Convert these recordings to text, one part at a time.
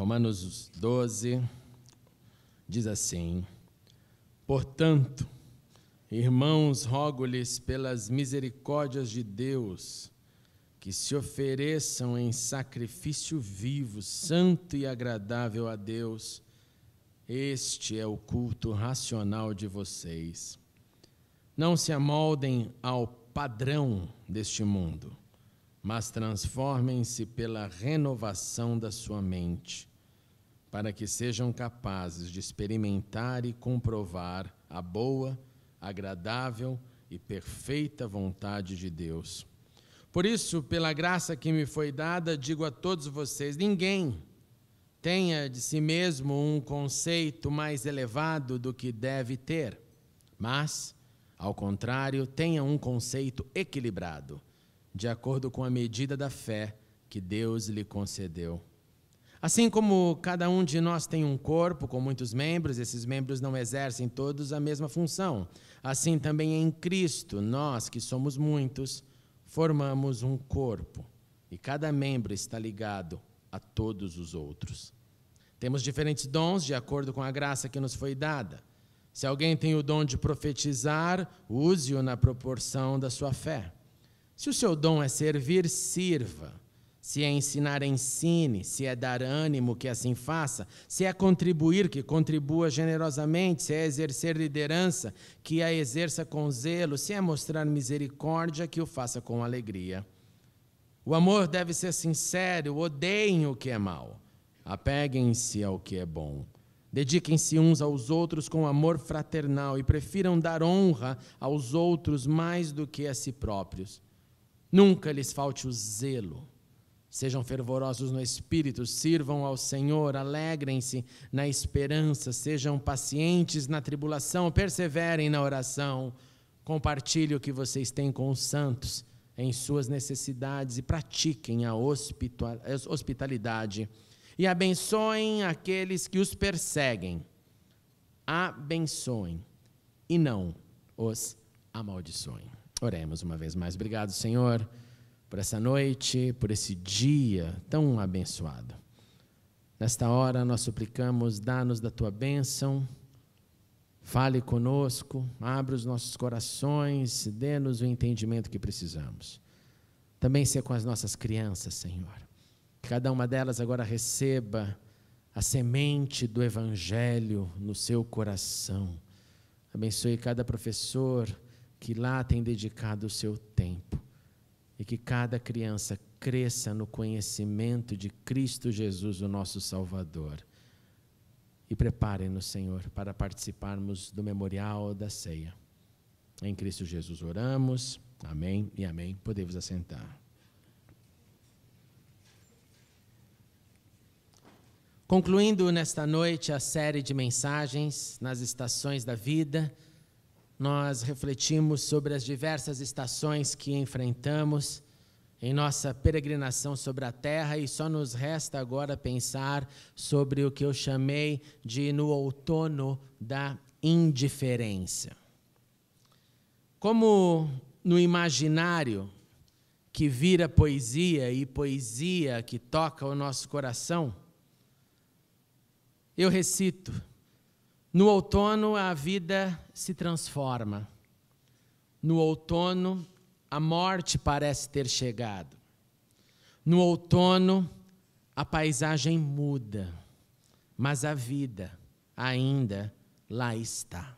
Romanos 12 diz assim: portanto, irmãos, rogo-lhes pelas misericórdias de Deus, que se ofereçam em sacrifício vivo, santo e agradável a Deus. Este é o culto racional de vocês. Não se amoldem ao padrão deste mundo, mas transformem-se pela renovação da sua mente, para que sejam capazes de experimentar e comprovar a boa, agradável e perfeita vontade de Deus. Por isso, pela graça que me foi dada, digo a todos vocês: ninguém tenha de si mesmo um conceito mais elevado do que deve ter, mas, ao contrário, tenha um conceito equilibrado, de acordo com a medida da fé que Deus lhe concedeu. Assim como cada um de nós tem um corpo com muitos membros, esses membros não exercem todos a mesma função. Assim também em Cristo, nós que somos muitos, formamos um corpo, e cada membro está ligado a todos os outros. Temos diferentes dons de acordo com a graça que nos foi dada. Se alguém tem o dom de profetizar, use-o na proporção da sua fé. Se o seu dom é servir, sirva. Se é ensinar, ensine. Se é dar ânimo, que assim faça. Se é contribuir, que contribua generosamente. Se é exercer liderança, que a exerça com zelo. Se é mostrar misericórdia, que o faça com alegria. O amor deve ser sincero, odeiem o que é mau. Apeguem-se ao que é bom. Dediquem-se uns aos outros com amor fraternal e prefiram dar honra aos outros mais do que a si próprios. Nunca lhes falte o zelo. Sejam fervorosos no espírito, sirvam ao Senhor, alegrem-se na esperança, sejam pacientes na tribulação, perseverem na oração, compartilhem o que vocês têm com os santos em suas necessidades e pratiquem a hospitalidade. E abençoem aqueles que os perseguem. Abençoem e não os amaldiçoem. Oremos uma vez mais. Obrigado, Senhor, por essa noite, por esse dia tão abençoado. Nesta hora nós suplicamos, dá-nos da Tua bênção, fale conosco, abra os nossos corações, dê-nos o entendimento que precisamos. Também seja com as nossas crianças, Senhor. Que cada uma delas agora receba a semente do Evangelho no seu coração. Abençoe cada professor que lá tem dedicado o seu tempo. E que cada criança cresça no conhecimento de Cristo Jesus, o nosso Salvador. E prepare-nos, Senhor, para participarmos do memorial da ceia. Em Cristo Jesus oramos. Amém e amém. Podemos assentar. Concluindo nesta noite a série de mensagens nas estações da vida, nós refletimos sobre as diversas estações que enfrentamos em nossa peregrinação sobre a terra e só nos resta agora pensar sobre o que eu chamei de no outono da indiferença. Como no imaginário que vira poesia e poesia que toca o nosso coração, eu recito: no outono a vida se transforma. No outono a morte parece ter chegado. No outono a paisagem muda, mas a vida ainda lá está.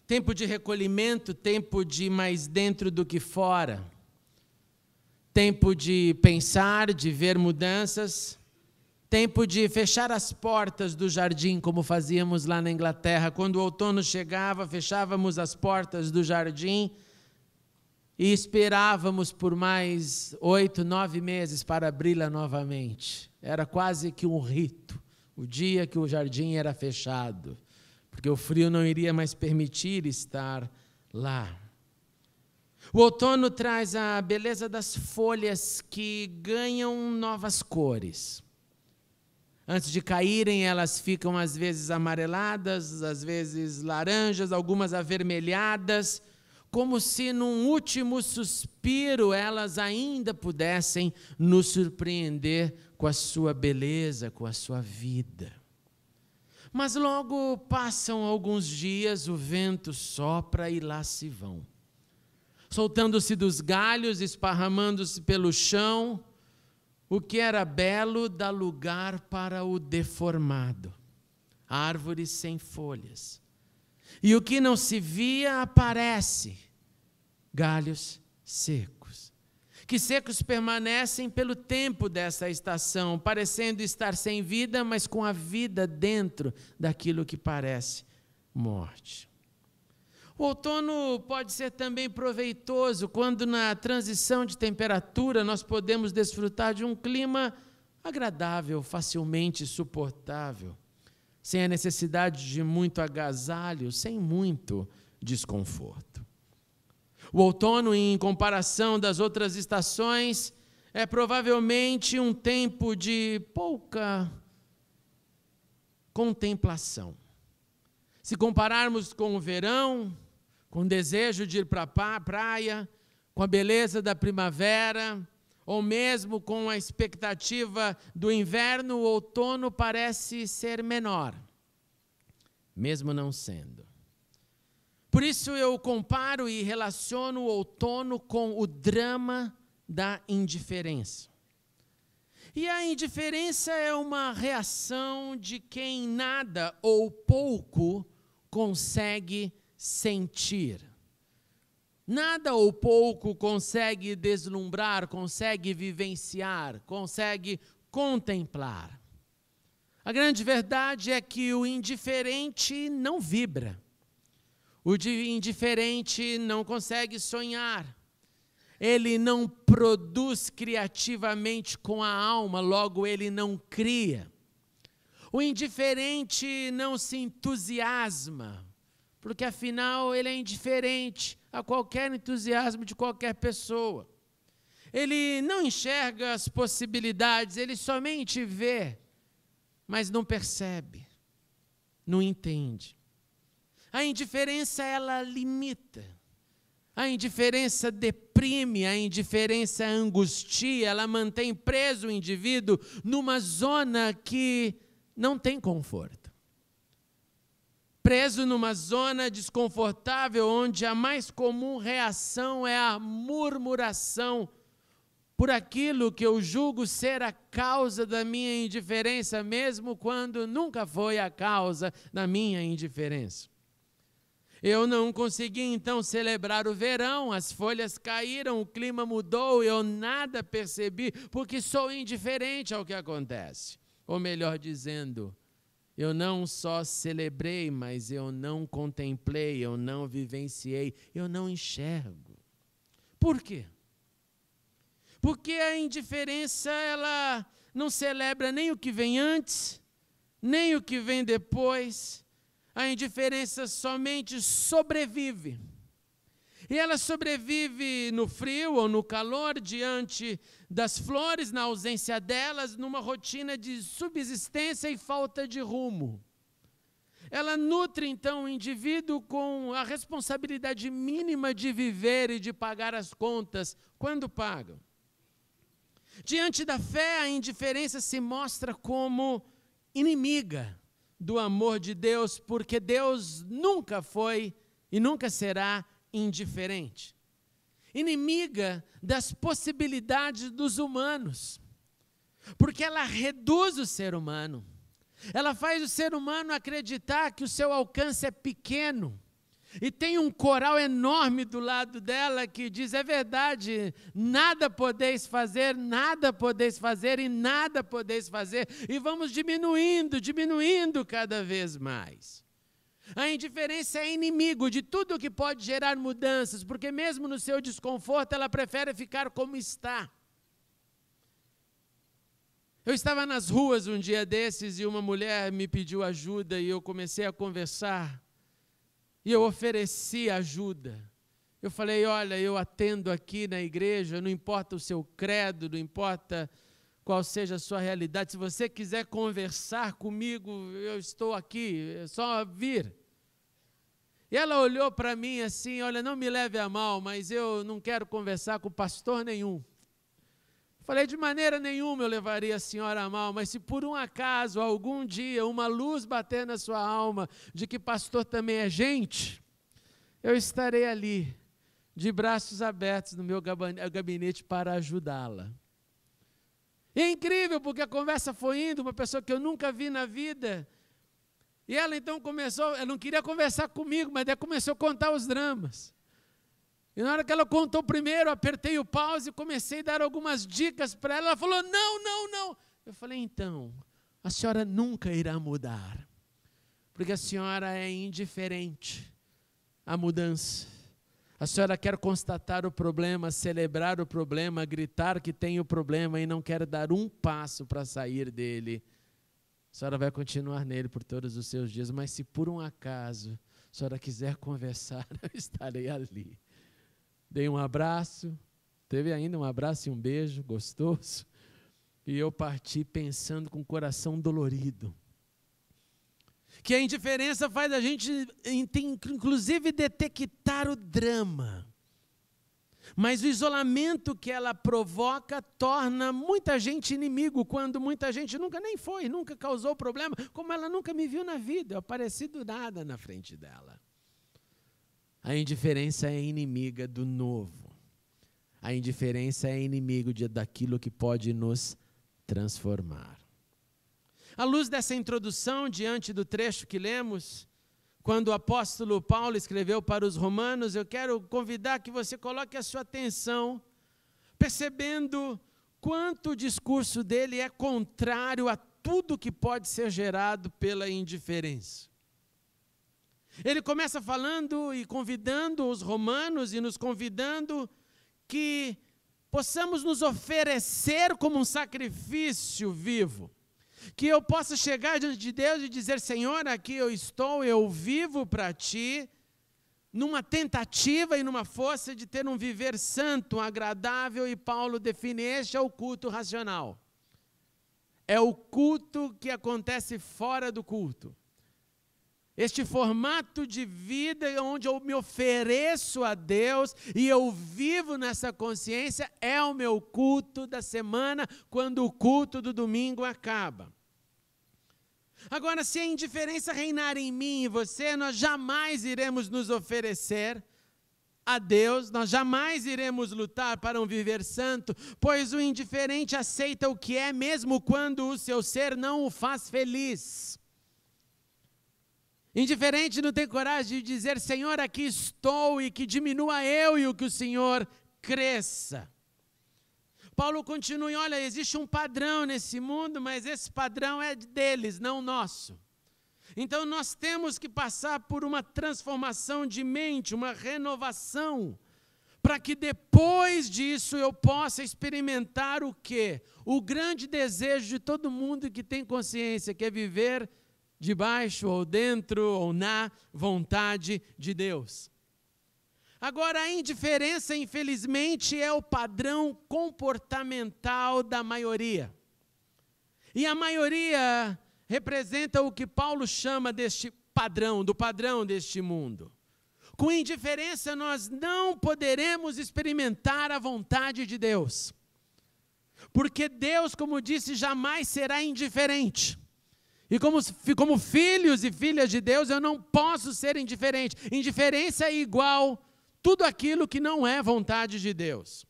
Tempo de recolhimento, tempo de ir mais dentro do que fora. Tempo de pensar, de ver mudanças. Tempo de fechar as portas do jardim, como fazíamos lá na Inglaterra. Quando o outono chegava, fechávamos as portas do jardim e esperávamos por mais 8, 9 meses para abri-la novamente. Era quase que um rito, o dia que o jardim era fechado, porque o frio não iria mais permitir estar lá. O outono traz a beleza das folhas que ganham novas cores. Antes de caírem, elas ficam às vezes amareladas, às vezes laranjas, algumas avermelhadas, como se num último suspiro elas ainda pudessem nos surpreender com a sua beleza, com a sua vida. Mas logo passam alguns dias, o vento sopra e lá se vão. Soltando-se dos galhos, esparramando-se pelo chão, o que era belo dá lugar para o deformado, árvores sem folhas. E o que não se via aparece, galhos secos. Que secos permanecem pelo tempo dessa estação, parecendo estar sem vida, mas com a vida dentro daquilo que parece morte. O outono pode ser também proveitoso quando na transição de temperatura nós podemos desfrutar de um clima agradável, facilmente suportável, sem a necessidade de muito agasalho, sem muito desconforto. O outono, em comparação das outras estações, é provavelmente um tempo de pouca contemplação. Se compararmos com o verão, com o desejo de ir para a praia, com a beleza da primavera, ou mesmo com a expectativa do inverno, o outono parece ser menor, mesmo não sendo. Por isso eu comparo e relaciono o outono com o drama da indiferença. E a indiferença é uma reação de quem nada ou pouco consegue sentir. Nada ou pouco consegue deslumbrar, consegue vivenciar, consegue contemplar. A grande verdade é que o indiferente não vibra. O indiferente não consegue sonhar. Ele não produz criativamente com a alma, logo ele não cria. O indiferente não se entusiasma, porque afinal ele é indiferente a qualquer entusiasmo de qualquer pessoa. Ele não enxerga as possibilidades, ele somente vê, mas não percebe, não entende. A indiferença, ela limita. A indiferença deprime, a indiferença angustia, ela mantém preso o indivíduo numa zona que não tem conforto. Preso numa zona desconfortável, onde a mais comum reação é a murmuração por aquilo que eu julgo ser a causa da minha indiferença, mesmo quando nunca foi a causa da minha indiferença. Eu não consegui então celebrar o verão, as folhas caíram, o clima mudou, eu nada percebi, porque sou indiferente ao que acontece. Ou melhor dizendo, eu não só celebrei, mas eu não contemplei, eu não vivenciei, eu não enxergo. Por quê? Porque a indiferença, ela não celebra nem o que vem antes, nem o que vem depois. A indiferença somente sobrevive. E ela sobrevive no frio ou no calor, diante das flores, na ausência delas, numa rotina de subsistência e falta de rumo. Ela nutre, então, o indivíduo com a responsabilidade mínima de viver e de pagar as contas quando pagam. Diante da fé, a indiferença se mostra como inimiga do amor de Deus, porque Deus nunca foi e nunca será indiferente. Inimiga das possibilidades dos humanos, porque ela reduz o ser humano. Ela faz o ser humano acreditar que o seu alcance é pequeno. E tem um coral enorme do lado dela que diz, é verdade, nada podeis fazer e nada podeis fazer. E vamos diminuindo cada vez mais. A indiferença é inimigo de tudo que pode gerar mudanças, porque mesmo no seu desconforto, ela prefere ficar como está. Eu estava nas ruas um dia desses e uma mulher me pediu ajuda e eu comecei a conversar. E eu ofereci ajuda. Eu falei, olha, eu atendo aqui na igreja, não importa o seu credo, não importa qual seja a sua realidade. Se você quiser conversar comigo, eu estou aqui, é só vir. E ela olhou para mim assim, olha, não me leve a mal, mas eu não quero conversar com pastor nenhum. Falei, de maneira nenhuma eu levaria a senhora a mal, mas se por um acaso, algum dia, uma luz bater na sua alma de que pastor também é gente, eu estarei ali, de braços abertos no meu gabinete para ajudá-la. E é incrível, porque a conversa foi indo, uma pessoa que eu nunca vi na vida, e ela então começou, ela não queria conversar comigo, mas ela começou a contar os dramas. E na hora que ela contou primeiro, apertei o pause e comecei a dar algumas dicas para ela. Ela falou, não. Eu falei, então, a senhora nunca irá mudar, porque a senhora é indiferente à mudança. A senhora quer constatar o problema, celebrar o problema, gritar que tem o problema e não quer dar um passo para sair dele. A senhora vai continuar nele por todos os seus dias, mas se por um acaso a senhora quiser conversar, eu estarei ali. Dei um abraço, teve ainda um abraço e um beijo gostoso, e eu parti pensando com o coração dolorido. Que a indiferença faz a gente, inclusive, detectar o drama. Mas o isolamento que ela provoca torna muita gente inimigo, quando muita gente nunca nem foi, nunca causou problema, como ela nunca me viu na vida, eu apareci do nada na frente dela. A indiferença é inimiga do novo. A indiferença é inimigo daquilo que pode nos transformar. À luz dessa introdução, diante do trecho que lemos, quando o apóstolo Paulo escreveu para os romanos, eu quero convidar que você coloque a sua atenção, percebendo quanto o discurso dele é contrário a tudo que pode ser gerado pela indiferença. Ele começa falando e convidando os romanos e nos convidando que possamos nos oferecer como um sacrifício vivo. Que eu possa chegar diante de Deus e dizer, Senhor, aqui eu estou, eu vivo para Ti, numa tentativa e numa força de ter um viver santo, agradável, e Paulo define este é o culto racional. É o culto que acontece fora do culto. Este formato de vida onde eu me ofereço a Deus e eu vivo nessa consciência é o meu culto da semana, quando o culto do domingo acaba. Agora, se a indiferença reinar em mim e você, nós jamais iremos nos oferecer a Deus, nós jamais iremos lutar para um viver santo, pois o indiferente aceita o que é, mesmo quando o seu ser não o faz feliz. Indiferente não tem coragem de dizer, Senhor, aqui estou, e que diminua eu e o que o Senhor cresça. Paulo continua, olha, existe um padrão nesse mundo, mas esse padrão é deles, não nosso. Então nós temos que passar por uma transformação de mente, uma renovação, para que depois disso eu possa experimentar o quê? O grande desejo de todo mundo que tem consciência, que é viver debaixo ou dentro ou na vontade de Deus. Agora, a indiferença, infelizmente, é o padrão comportamental da maioria. E a maioria representa o que Paulo chama deste padrão, do padrão deste mundo. Com indiferença, nós não poderemos experimentar a vontade de Deus. Porque Deus, como disse, jamais será indiferente. E como filhos e filhas de Deus, eu não posso ser indiferente. Indiferença é igual tudo aquilo que não é vontade de Deus.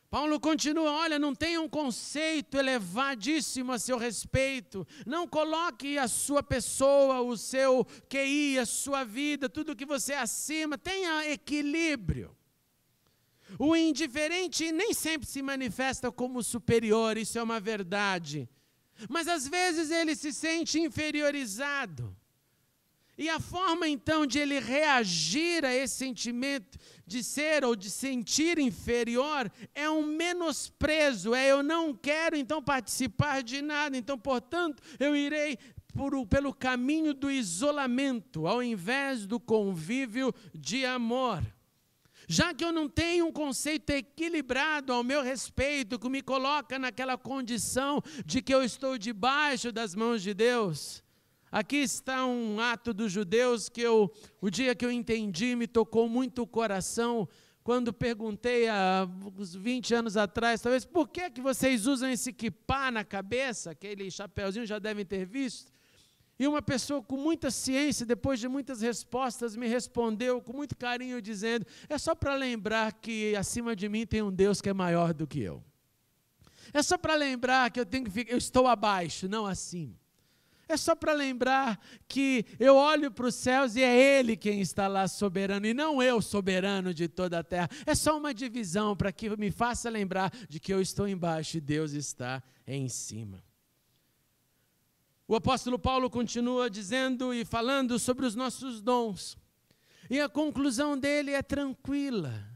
Paulo continua, olha, não tenha um conceito elevadíssimo a seu respeito. Não coloque a sua pessoa, o seu QI, a sua vida, tudo que você é acima. Tenha equilíbrio. O indiferente nem sempre se manifesta como superior, isso é uma verdade. Mas às vezes ele se sente inferiorizado. E a forma então de ele reagir a esse sentimento de ser ou de sentir inferior é um menosprezo, eu não quero então participar de nada, então portanto eu irei pelo caminho do isolamento, ao invés do convívio de amor. Já que eu não tenho um conceito equilibrado ao meu respeito, que me coloca naquela condição de que eu estou debaixo das mãos de Deus, Aqui está um ato dos judeus que o dia que eu entendi, me tocou muito o coração, quando perguntei há uns 20 anos atrás, talvez, por que vocês usam esse quipá na cabeça? Aquele chapéuzinho já devem ter visto. E uma pessoa com muita ciência, depois de muitas respostas, me respondeu com muito carinho, dizendo, é só para lembrar que acima de mim tem um Deus que é maior do que eu. É só para lembrar que eu estou abaixo, não acima. É só para lembrar que eu olho para os céus e é Ele quem está lá soberano, e não eu soberano de toda a terra. É só uma divisão para que me faça lembrar de que eu estou embaixo e Deus está em cima. O apóstolo Paulo continua dizendo e falando sobre os nossos dons. E a conclusão dele é tranquila.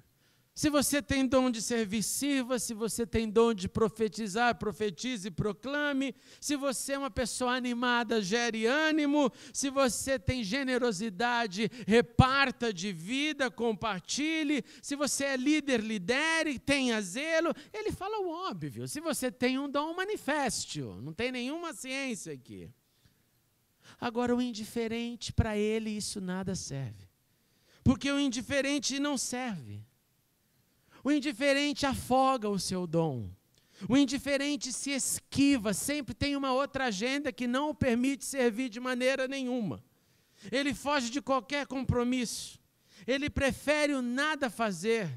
Se você tem dom de servir, sirva. Se você tem dom de profetizar, profetize e proclame. Se você é uma pessoa animada, gere ânimo. Se você tem generosidade, reparta de vida, compartilhe. Se você é líder, lidere, tenha zelo. Ele fala o óbvio. Se você tem um dom, manifeste-o. Não tem nenhuma ciência aqui. Agora, o indiferente, para ele, isso nada serve. Porque o indiferente não serve. O indiferente afoga o seu dom. O indiferente se esquiva, sempre tem uma outra agenda que não o permite servir de maneira nenhuma. Ele foge de qualquer compromisso. Ele prefere o nada fazer,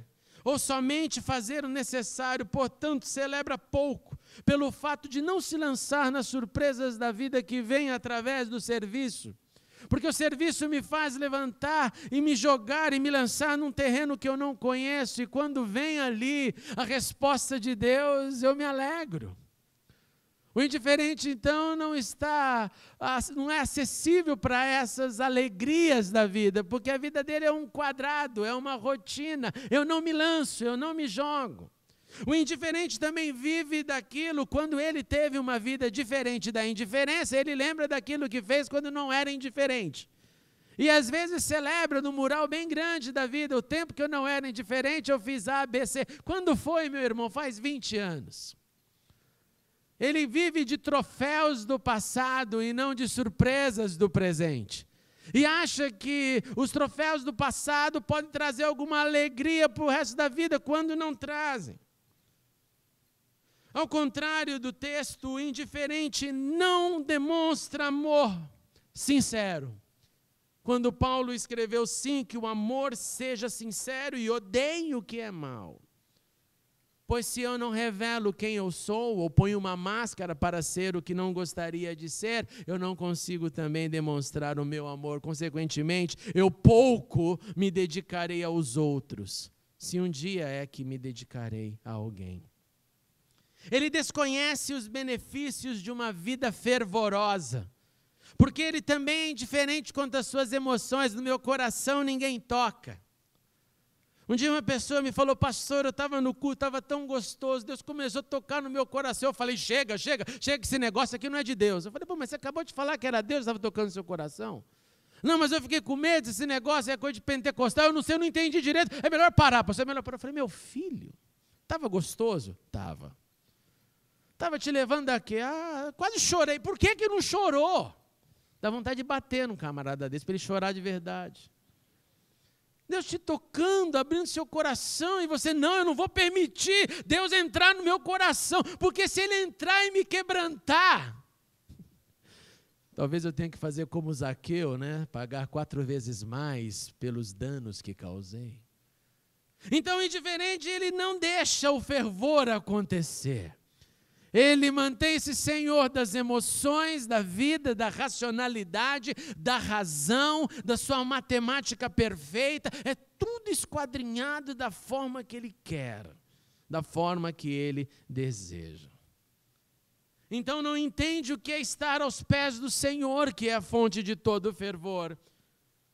ou somente fazer o necessário, portanto, celebra pouco, pelo fato de não se lançar nas surpresas da vida que vem através do serviço. Porque o serviço me faz levantar e me jogar e me lançar num terreno que eu não conheço, e quando vem ali a resposta de Deus, eu me alegro. O indiferente, então, não é acessível para essas alegrias da vida, porque a vida dele é um quadrado, é uma rotina. Eu não me lanço, eu não me jogo. O indiferente também vive daquilo quando ele teve uma vida diferente da indiferença, ele lembra daquilo que fez quando não era indiferente. E às vezes celebra no mural bem grande da vida, o tempo que eu não era indiferente, eu fiz A, B, C. Quando foi, meu irmão? Faz 20 anos. Ele vive de troféus do passado e não de surpresas do presente. E acha que os troféus do passado podem trazer alguma alegria para o resto da vida, quando não trazem. Ao contrário do texto, o indiferente não demonstra amor sincero. Quando Paulo escreveu sim, que o amor seja sincero e odeie o que é mal. Pois se eu não revelo quem eu sou, ou ponho uma máscara para ser o que não gostaria de ser, eu não consigo também demonstrar o meu amor. Consequentemente, eu pouco me dedicarei aos outros, se um dia é que me dedicarei a alguém. Ele desconhece os benefícios de uma vida fervorosa, porque ele também é indiferente quanto às suas emoções. No meu coração ninguém toca. Um dia uma pessoa me falou, pastor, eu estava no culto, estava tão gostoso, Deus começou a tocar no meu coração. Eu falei, chega, esse negócio aqui não é de Deus. Eu falei, pô, mas você acabou de falar que era Deus que estava tocando no seu coração. Não, mas eu fiquei com medo, esse negócio é coisa de pentecostal, eu não entendi direito, é melhor parar, pastor, é melhor parar. Eu falei, meu filho, estava gostoso? Estava. Estava te levando daqui, quase chorei. Por que não chorou? Dá vontade de bater num camarada desse, para ele chorar de verdade. Deus te tocando, abrindo seu coração, e você, não, eu não vou permitir Deus entrar no meu coração, porque se Ele entrar e me quebrantar, talvez eu tenha que fazer como Zaqueu, né? Pagar 4 vezes mais pelos danos que causei. Então o indiferente, ele não deixa o fervor acontecer. Ele mantém-se senhor das emoções, da vida, da racionalidade, da razão, da sua matemática perfeita. É tudo esquadrinhado da forma que ele quer, da forma que ele deseja. Então não entende o que é estar aos pés do Senhor, que é a fonte de todo o fervor.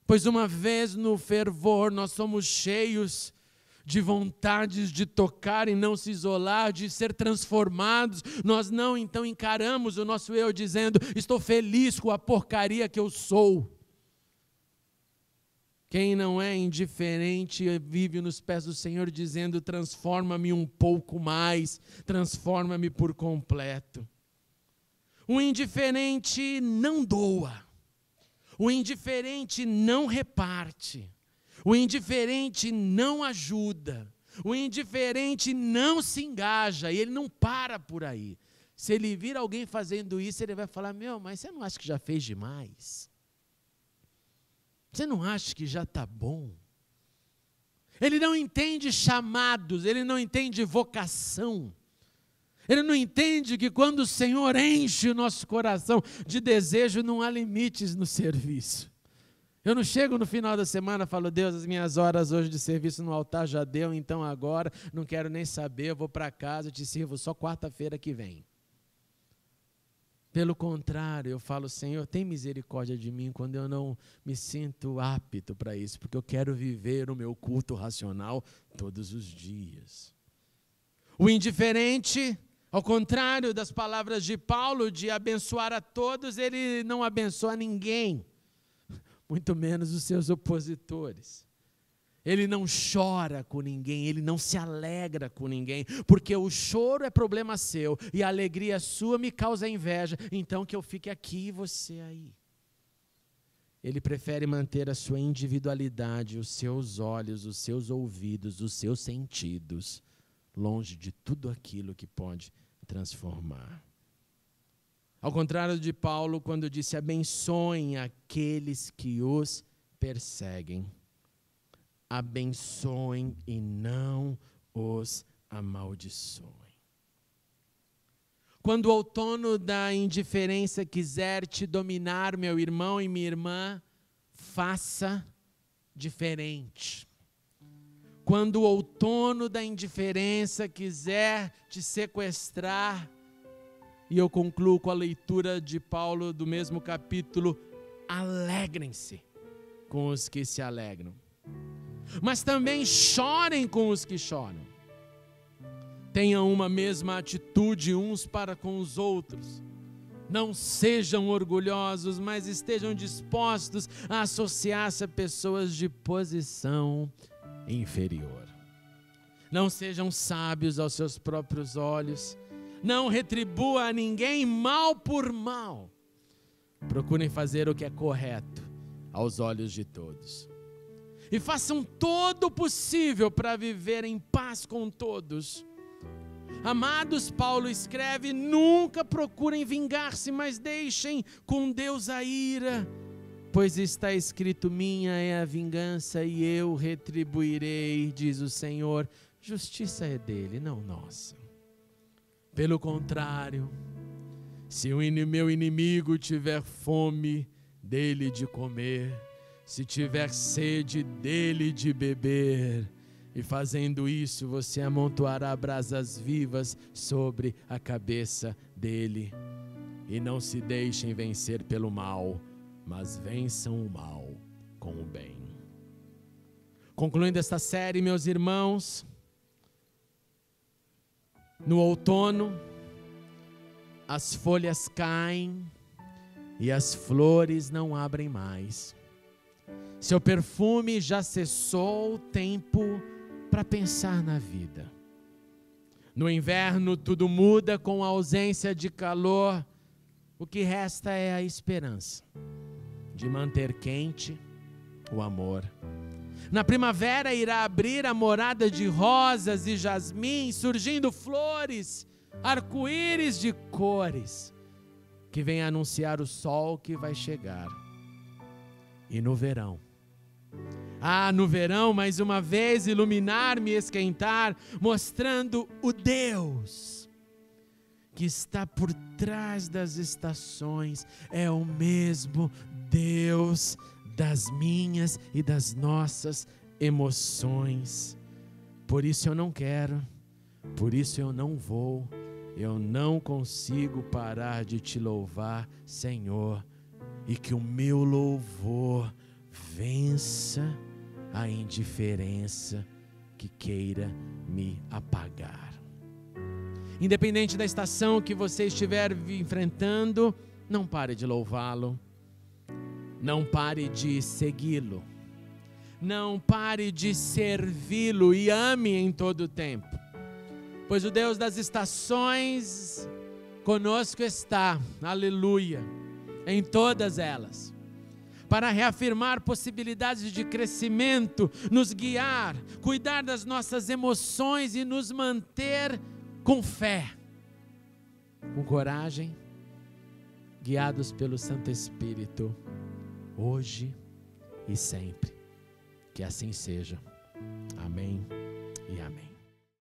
Pois uma vez no fervor nós somos cheios de vontades de tocar e não se isolar, de ser transformados. Nós não, então, encaramos o nosso eu dizendo, estou feliz com a porcaria que eu sou. Quem não é indiferente vive nos pés do Senhor dizendo, transforma-me um pouco mais, transforma-me por completo. O indiferente não doa, O indiferente não reparte. O indiferente não ajuda. O indiferente não se engaja. E ele não para por aí. Se ele vir alguém fazendo isso, ele vai falar: meu, mas você não acha que já fez demais? Você não acha que já está bom? Ele não entende chamados, ele não entende vocação. Ele não entende que quando o Senhor enche o nosso coração de desejo, não há limites no serviço. Eu não chego no final da semana e falo: Deus, as minhas horas hoje de serviço no altar já deu, então agora não quero nem saber, eu vou para casa, eu te sirvo só quarta-feira que vem. Pelo contrário, eu falo: Senhor, tem misericórdia de mim quando eu não me sinto apto para isso, porque eu quero viver o meu culto racional todos os dias. O indiferente, ao contrário das palavras de Paulo de abençoar a todos, ele não abençoa ninguém, muito menos os seus opositores. Ele não chora com ninguém, ele não se alegra com ninguém, porque o choro é problema seu e a alegria sua me causa inveja, então que eu fique aqui e você aí. Ele prefere manter a sua individualidade, os seus olhos, os seus ouvidos, os seus sentidos, longe de tudo aquilo que pode transformar. Ao contrário de Paulo, quando disse: abençoem aqueles que os perseguem. Abençoem e não os amaldiçoem. Quando o outono da indiferença quiser te dominar, meu irmão e minha irmã, faça diferente. Quando o outono da indiferença quiser te sequestrar, e eu concluo com a leitura de Paulo do mesmo capítulo: alegrem-se com os que se alegram, mas também chorem com os que choram. Tenham uma mesma atitude uns para com os outros. Não sejam orgulhosos, mas estejam dispostos a associar-se a pessoas de posição inferior. Não sejam sábios aos seus próprios olhos. Não retribua a ninguém mal por mal. Procurem fazer o que é correto aos olhos de todos. E façam todo o possível para viver em paz com todos. Amados, Paulo escreve: nunca procurem vingar-se, mas deixem com Deus a ira, pois está escrito: minha é a vingança e eu retribuirei, diz o Senhor. Justiça é dele, não nossa. Pelo contrário, se o meu inimigo tiver fome, dele de comer, se tiver sede, dele de beber, e fazendo isso você amontoará brasas vivas sobre a cabeça dele. E não se deixem vencer pelo mal, mas vençam o mal com o bem. Concluindo esta série, meus irmãos, no outono, as folhas caem e as flores não abrem mais. Seu perfume já cessou o tempo para pensar na vida. No inverno tudo muda com a ausência de calor. O que resta é a esperança de manter quente o amor. Na primavera irá abrir a morada de rosas e jasmim, surgindo flores, arco-íris de cores, que vem anunciar o sol que vai chegar. E no verão, no verão, mais uma vez, iluminar-me e esquentar, mostrando o Deus que está por trás das estações, é o mesmo Deus das minhas e das nossas emoções. Por isso eu não quero, por isso eu não vou, eu não consigo parar de te louvar, Senhor, e que o meu louvor vença a indiferença que queira me apagar. Independente da estação que você estiver enfrentando, não pare de louvá-lo, não pare de segui-lo, não pare de servi-lo e ame em todo o tempo, pois o Deus das estações conosco está, aleluia, em todas elas. para reafirmar possibilidades de crescimento, nos guiar, cuidar das nossas emoções e nos manter com fé, com coragem, guiados pelo Santo Espírito, hoje e sempre. Que assim seja.